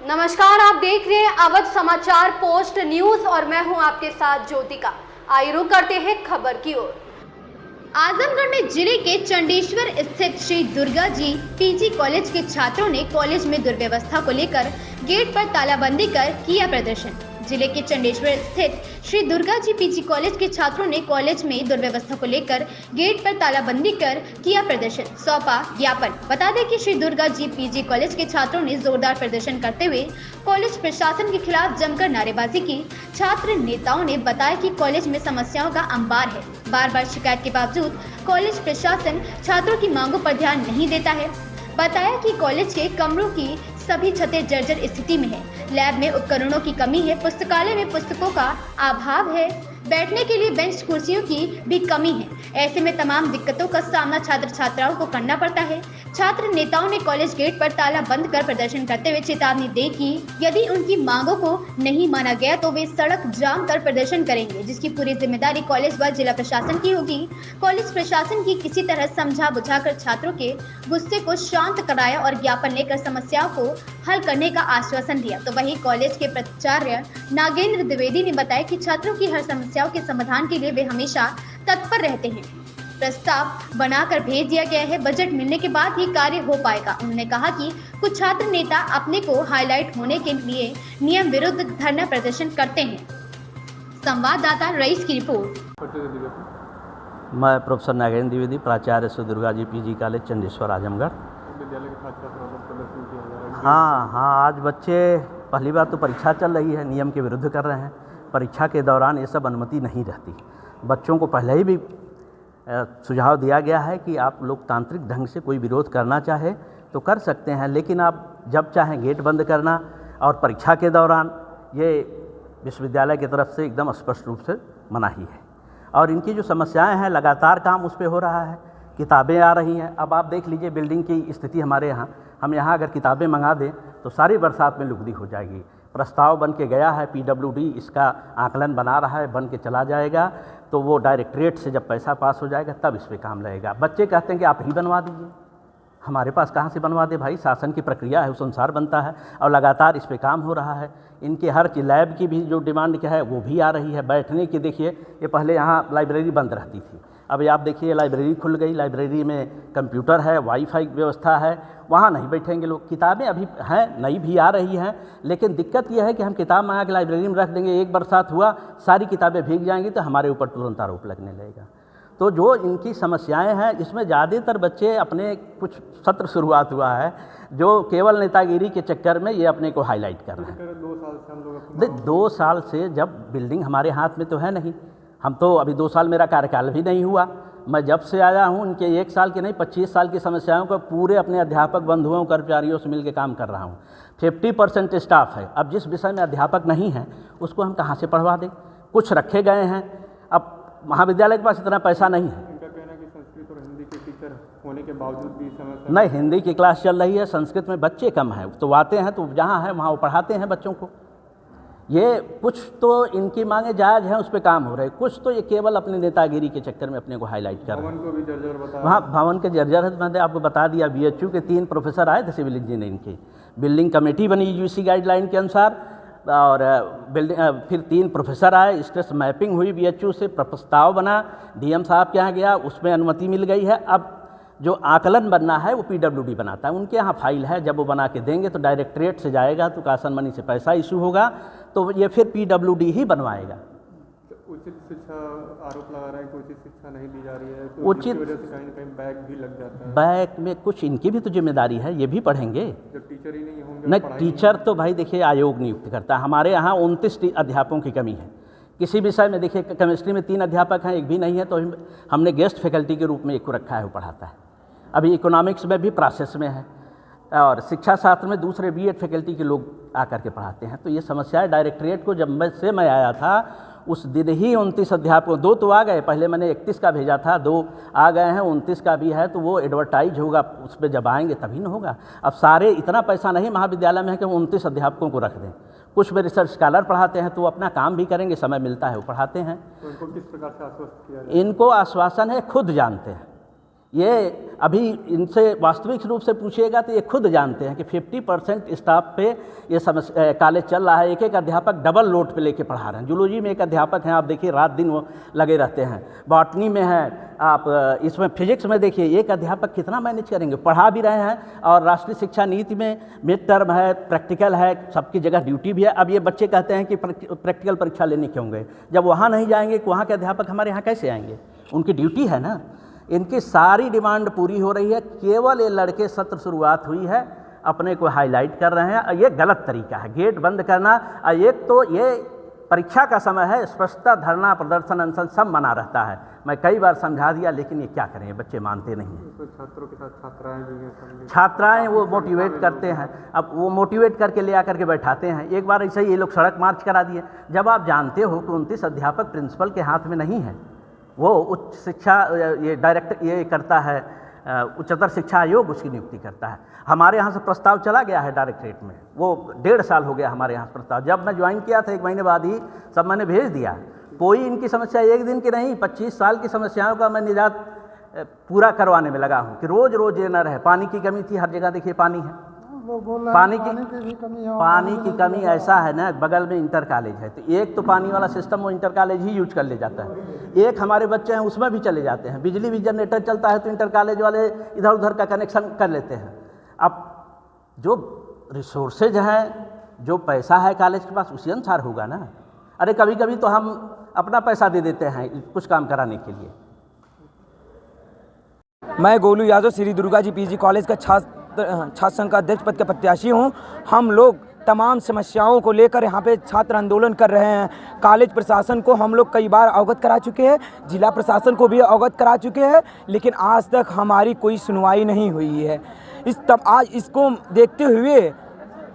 नमस्कार, आप देख रहे हैं अवध समाचार पोस्ट न्यूज और मैं हूं आपके साथ ज्योतिका। आइए रुक करते हैं खबर की ओर। आजमगढ़ में जिले के चंडेश्वर स्थित श्री दुर्गा जी पीजी कॉलेज के छात्रों ने कॉलेज में दुर्व्यवस्था को लेकर गेट पर तालाबंदी कर किया प्रदर्शन। जिले के चंडेश्वर स्थित श्री दुर्गा जी पीजी कॉलेज के छात्रों ने कॉलेज में दुर्व्यवस्था को लेकर गेट पर तालाबंदी कर किया प्रदर्शन, सौंपा ज्ञापन। बता दें कि श्री दुर्गा जी पीजी कॉलेज के छात्रों ने जोरदार प्रदर्शन करते हुए कॉलेज प्रशासन के खिलाफ जमकर नारेबाजी की। छात्र नेताओं ने बताया कि कॉलेज में समस्याओं का अंबार है। बार बार शिकायत के बावजूद कॉलेज प्रशासन छात्रों की मांगों पर ध्यान नहीं देता है। बताया कि कॉलेज के कमरों की सभी छतें जर्जर स्थिति में है, लैब में उपकरणों की कमी है, पुस्तकालय में पुस्तकों का अभाव है, बैठने के लिए बेंच कुर्सियों की भी कमी है। ऐसे में तमाम दिक्कतों का सामना छात्र छात्राओं को करना पड़ता है। छात्र नेताओं ने कॉलेज गेट पर ताला बंद कर प्रदर्शन करते हुए चेतावनी दी कि यदि उनकी मांगों को नहीं माना गया तो वे सड़क जाम कर प्रदर्शन करेंगे, जिसकी पूरी जिम्मेदारी कॉलेज व जिला प्रशासन की होगी। कॉलेज प्रशासन की किसी तरह समझा बुझाकर छात्रों के गुस्से को शांत कराया और ज्ञापन लेकर समस्याओं को हल करने का आश्वासन दिया। तो वहीं कॉलेज के प्राचार्य नागेंद्र द्विवेदी ने बताया कि छात्रों की हर समस्याओं के समाधान के लिए वे हमेशा तत्पर रहते हैं। प्रस्ताव बनाकर भेज दिया गया है, बजट मिलने के बाद ही कार्य हो पाएगा। उन्होंने कहा कि कुछ छात्र नेता अपने को हाईलाइट होने के लिए नियम विरुद्ध धरना प्रदर्शन करते हैं। संवाददाता रईस की रिपोर्ट। मैं प्रोफेसर नागेंद्र द्विवेदी, प्राचार्य श्री दुर्गा जी पीजी कॉलेज चंडेश्वर आजमगढ़। विद्यालय के छात्र प्रदर्शन किया जा रहा है। हाँ, आज बच्चे पहली बात तो परीक्षा चल रही है, नियम के विरुद्ध कर रहे हैं। परीक्षा के दौरान ये सब अनुमति नहीं रहती। बच्चों को पहले ही भी सुझाव दिया गया है कि आप लोकतांत्रिक ढंग से कोई विरोध करना चाहे तो कर सकते हैं, लेकिन आप जब चाहें गेट बंद करना और परीक्षा के दौरान, ये विश्वविद्यालय की तरफ से एकदम स्पष्ट रूप से मनाही है। और इनकी जो समस्याएं हैं, लगातार काम उस पर हो रहा है, किताबें आ रही हैं। अब आप देख लीजिए बिल्डिंग की स्थिति हमारे यहाँ, हम यहाँ अगर किताबें मंगा दें तो सारी बरसात में लुगदी हो जाएगी। प्रस्ताव बन के गया है, पीडब्ल्यूडी इसका आकलन बना रहा है, बन के चला जाएगा, तो वो डायरेक्टरेट से जब पैसा पास हो जाएगा तब इस पर काम लगेगा। बच्चे कहते हैं कि आप ही बनवा दीजिए, हमारे पास कहाँ से बनवा दे भाई, शासन की प्रक्रिया है, उस अनुसार बनता है और लगातार इस पर काम हो रहा है। इनके हर चीज़, लैब की भी जो डिमांड क्या है वो भी आ रही है। बैठने की देखिए, ये पहले यहाँ लाइब्रेरी बंद रहती थी, अभी आप देखिए लाइब्रेरी खुल गई, लाइब्रेरी में कंप्यूटर है, वाईफाई व्यवस्था है, वहाँ नहीं बैठेंगे लोग। किताबें अभी हैं, नई भी आ रही हैं, लेकिन दिक्कत यह है कि हम किताब मंगा के लाइब्रेरी में रख देंगे, एक बरसात हुआ सारी किताबें भीग जाएंगी तो हमारे ऊपर तुरंत आरोप लगने लगेगा। तो जो इनकी समस्याएं हैं, इसमें ज़्यादातर बच्चे अपने, कुछ सत्र शुरुआत हुआ है जो केवल नेतागिरी के चक्कर में ये अपने को हाईलाइट कर रहे हैं। 2 साल से हम लोग 2 साल से जब बिल्डिंग हमारे हाथ में तो है नहीं, हम तो अभी 2 साल मेरा कार्यकाल भी नहीं हुआ, मैं जब से आया हूँ इनके 1 साल की नहीं 25 साल की समस्याओं को पूरे अपने अध्यापक बंधुओं कर्मचारियों से मिलकर काम कर रहा हूँ। 50% स्टाफ है, अब जिस विषय में अध्यापक नहीं है उसको हम कहाँ से पढ़वा दें। कुछ रखे गए हैं, अब महाविद्यालय के पास इतना पैसा नहीं है। इनका कहना है कि संस्कृत और हिंदी के टीचर होने के बावजूद भी समस्या नहीं, हिंदी की क्लास चल रही है, संस्कृत में बच्चे कम हैं, तो आते हैं तो जहाँ है वहाँ वो पढ़ाते हैं बच्चों को। ये कुछ तो इनकी मांगे जायज़ हैं, उस पर काम हो रहे हैं, कुछ तो ये केवल अपनी नेतागिरी के चक्कर में अपने को हाईलाइट कर रहे हैं। भवन को भी जर्जर बता, वहाँ भवन के जर्जर है, मैंने आपको बता दिया। बीएचयू के 3 प्रोफेसर आए थे सिविल इंजीनियरिंग की, बिल्डिंग कमेटी बनी यूजीसी गाइडलाइन के अनुसार, और बिल्डिंग फिर 3 प्रोफेसर आए, स्ट्रेस मैपिंग हुई बीएचयू से, प्रस्ताव बना, डीएम साहब के यहाँ गया, उसमें अनुमति मिल गई है। अब जो आकलन बनना है वो पीडब्ल्यूडी बनाता है, उनके यहाँ फाइल है, जब वो बना के देंगे तो डायरेक्टरेट से जाएगा, तो कासन मनी से पैसा इशू होगा, तो ये फिर पीडब्ल्यूडी ही बनवाएगा। उचित शिक्षा आरोप लगा रहा है कि उचित शिक्षा नहीं दी जा रही है, तो उचित इसकी वजह से कहीं ना कहीं बैग भी लग जाता है। बैक में कुछ इनकी भी तो जिम्मेदारी है, ये भी पढ़ेंगे। जब टीचर ही नहीं होंगे, नहीं, पढ़ाई टीचर तो भाई देखिए आयोग नियुक्त करता है। हमारे यहाँ 29 अध्यापकों की कमी है किसी विषय में। देखिए केमिस्ट्री में 3 अध्यापक हैं, एक भी नहीं है, तो हमने गेस्ट फैकल्टी के रूप में एक को रखा है, वो पढ़ाता है। अभी इकोनॉमिक्स में भी प्रोसेस में है, और शिक्षा शास्त्र में दूसरे बीएड फैकल्टी के लोग आकर के पढ़ाते हैं। तो ये समस्या है डायरेक्टरेट को। जब मैं आया था उस दिन ही 29 अध्यापकों, 2 तो आ गए, पहले मैंने 31 का भेजा था, 2 आ गए हैं, 29 का भी है, तो वो एडवर्टाइज होगा, उस पर जब आएंगे तभी ना होगा। अब सारे, इतना पैसा नहीं महाविद्यालय में है कि हम 29 अध्यापकों को रख दें। कुछ में रिसर्च स्कॉलर पढ़ाते हैं तो वो अपना काम भी करेंगे, समय मिलता है वो पढ़ाते हैं। तो इनको किस प्रकार से आश्वस्त किया जाए? इनको आश्वासन है, खुद जानते हैं ये अभी इनसे वास्तविक रूप से पूछिएगा तो ये खुद जानते हैं कि 50% स्टाफ पे ये समस्या कॉलेज चल रहा है। एक एक अध्यापक डबल लोड पे लेके पढ़ा रहे हैं। जूलॉजी में एक अध्यापक हैं, आप देखिए रात दिन वो लगे रहते हैं। बॉटनी में है, आप इसमें फिजिक्स में देखिए एक अध्यापक कितना मैनेज करेंगे। पढ़ा भी रहे हैं और राष्ट्रीय शिक्षा नीति में मिड टर्म है, प्रैक्टिकल है, सबकी जगह ड्यूटी भी है। अब ये बच्चे कहते हैं कि प्रैक्टिकल परीक्षा लेने क्यों गए, जब वहाँ नहीं जाएंगे तो वहाँ के अध्यापक हमारे यहाँ कैसे आएंगे? उनकी ड्यूटी है ना। इनकी सारी डिमांड पूरी हो रही है, केवल ये लड़के सत्र शुरुआत हुई है अपने को हाईलाइट कर रहे हैं। ये गलत तरीका है, गेट बंद करना। एक तो ये परीक्षा का समय है, स्पष्टता, धरना, प्रदर्शन, अनशन सब मना रहता है। मैं कई बार समझा दिया, लेकिन ये क्या करें, ये बच्चे मानते नहीं हैं। तो छात्रों के साथ छात्राएं भी हैं, छात्राएं वो मोटिवेट करते हैं। अब वो मोटिवेट करके ले आकर के बैठाते हैं। एक बार ऐसे ही ये लोग सड़क मार्च करा दिए। जब आप जानते हो कि 29 अध्यापक प्रिंसिपल के हाथ में नहीं है, वो उच्च शिक्षा ये डायरेक्ट ये करता है, उच्चतर शिक्षा आयोग उसकी नियुक्ति करता है। हमारे यहाँ से प्रस्ताव चला गया है डायरेक्टरेट में, वो 1.5 साल हो गया हमारे यहाँ प्रस्ताव। जब मैं ज्वाइन किया था 1 महीने बाद ही सब मैंने भेज दिया। कोई इनकी समस्या एक दिन की नहीं, 25 साल की समस्याओं का मैं निजात पूरा करवाने में लगा हूँ कि रोज़ रोज़ ये न रहे। पानी की कमी थी, हर जगह देखिए पानी है। पानी की कमी ऐसा है ना, बगल में इंटर कॉलेज है तो एक तो पानी वाला सिस्टम वो इंटर कॉलेज ही यूज कर ले जाता है। एक हमारे बच्चे हैं उसमें भी चले जाते हैं। बिजली भी जनरेटर चलता है तो इंटर कॉलेज वाले इधर उधर का कनेक्शन कर लेते हैं। अब जो रिसोर्सेज हैं, जो पैसा है कॉलेज के पास, उसी अनुसार होगा ना। अरे कभी कभी तो हम अपना पैसा दे देते हैं कुछ काम कराने के लिए। मैं गोलू यादव श्री दुर्गा जी पीजी कॉलेज का छात्र संघ का अध्यक्ष पद का प्रत्याशी हूं। हम लोग तमाम समस्याओं को लेकर यहाँ पे छात्र आंदोलन कर रहे हैं। कॉलेज प्रशासन को हम लोग कई बार अवगत करा चुके हैं, जिला प्रशासन को भी अवगत करा चुके हैं, लेकिन आज तक हमारी कोई सुनवाई नहीं हुई है। आज इसको देखते हुए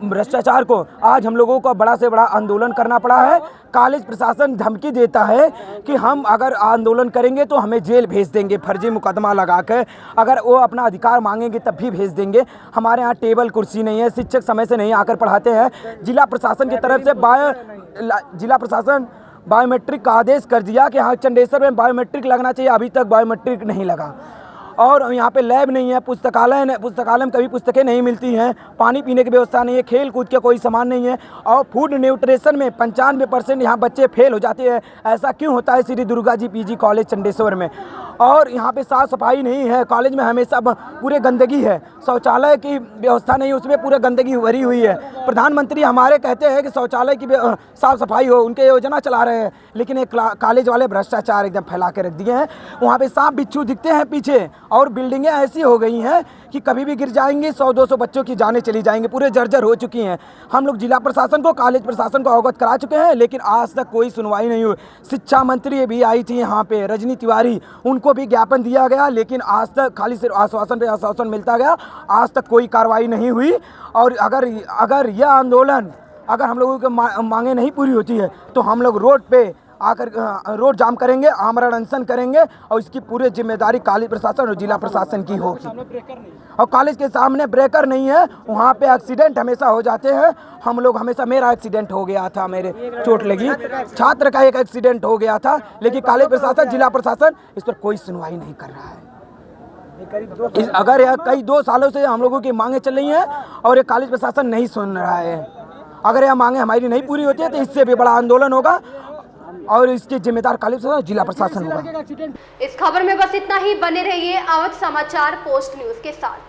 भ्रष्टाचार को आज हम लोगों को बड़ा से बड़ा आंदोलन करना पड़ा है। कॉलेज प्रशासन धमकी देता है कि हम अगर आंदोलन करेंगे तो हमें जेल भेज देंगे, फर्जी मुकदमा लगा कर। अगर वो अपना अधिकार मांगेंगे तब भी भेज देंगे। हमारे यहाँ टेबल कुर्सी नहीं है, शिक्षक समय से नहीं आकर पढ़ाते हैं। जिला प्रशासन की तरफ से जिला प्रशासन बायोमेट्रिक का आदेश कर दिया कि हाँ चंडेश्वर में बायोमेट्रिक लगना चाहिए, अभी तक बायोमेट्रिक नहीं लगा। और यहाँ पे लैब नहीं है, पुस्तकालय में कभी पुस्तकें नहीं मिलती हैं, पानी पीने की व्यवस्था नहीं है, खेल कूद के कोई सामान नहीं है। और फूड न्यूट्रिशन में 95% यहाँ बच्चे फेल हो जाते हैं। ऐसा क्यों होता है श्री दुर्गा जी पीजी कॉलेज चंडेश्वर में? और यहाँ पे साफ़ सफाई नहीं है, कॉलेज में हमेशा पूरे गंदगी है, शौचालय की व्यवस्था नहीं है, उसमें पूरे गंदगी भरी हुई है। प्रधानमंत्री हमारे कहते हैं कि शौचालय की साफ़ सफाई हो, उनके योजना चला रहे हैं, लेकिन एक कॉलेज वाले भ्रष्टाचार एकदम फैला के रख दिए हैं। वहाँ पे सांप बिच्छू दिखते हैं पीछे, और बिल्डिंगें ऐसी हो गई हैं कि कभी भी गिर जाएंगी, 100-200 बच्चों की जानें चली जाएंगी, पूरे जर्जर हो चुकी हैं। हम लोग जिला प्रशासन को, कॉलेज प्रशासन को अवगत करा चुके हैं, लेकिन आज तक कोई सुनवाई नहीं हुई। शिक्षा मंत्री भी आई थी यहाँ पे, रजनी तिवारी, उनको भी ज्ञापन दिया गया, लेकिन आज तक खाली सिर्फ आश्वासन पे आश्वासन मिलता गया, आज तक कोई कार्रवाई नहीं हुई। और अगर यह आंदोलन, अगर हम लोगों की मांगे नहीं पूरी होती है तो हम लोग रोड पे आकर रोड जाम करेंगे, आमरण अनशन करेंगे, और इसकी पूरी जिम्मेदारी कॉलेज प्रशासन और जिला प्रशासन की होगी। और कॉलेज के सामने ब्रेकर नहीं है, वहाँ पे एक्सीडेंट हमेशा हो जाते हैं। हम लोग हमेशा, मेरा एक्सीडेंट हो गया था, मेरे चोट लगी, छात्र का एक एक्सीडेंट हो गया था, लेकिन कॉलेज प्रशासन, जिला प्रशासन इस पर कोई सुनवाई नहीं कर रहा है। अगर यह कई 2 सालों से हम लोगों की मांगे चल रही हैं और ये कॉलेज प्रशासन नहीं सुन रहा है। अगर यह मांगे हमारी नहीं पूरी होती है तो इससे भी बड़ा आंदोलन होगा, और इसके जिम्मेदार कॉलेज जिला प्रशासन होगा। इस खबर में बस इतना ही। बने रहिए अवध समाचार पोस्ट न्यूज के साथ।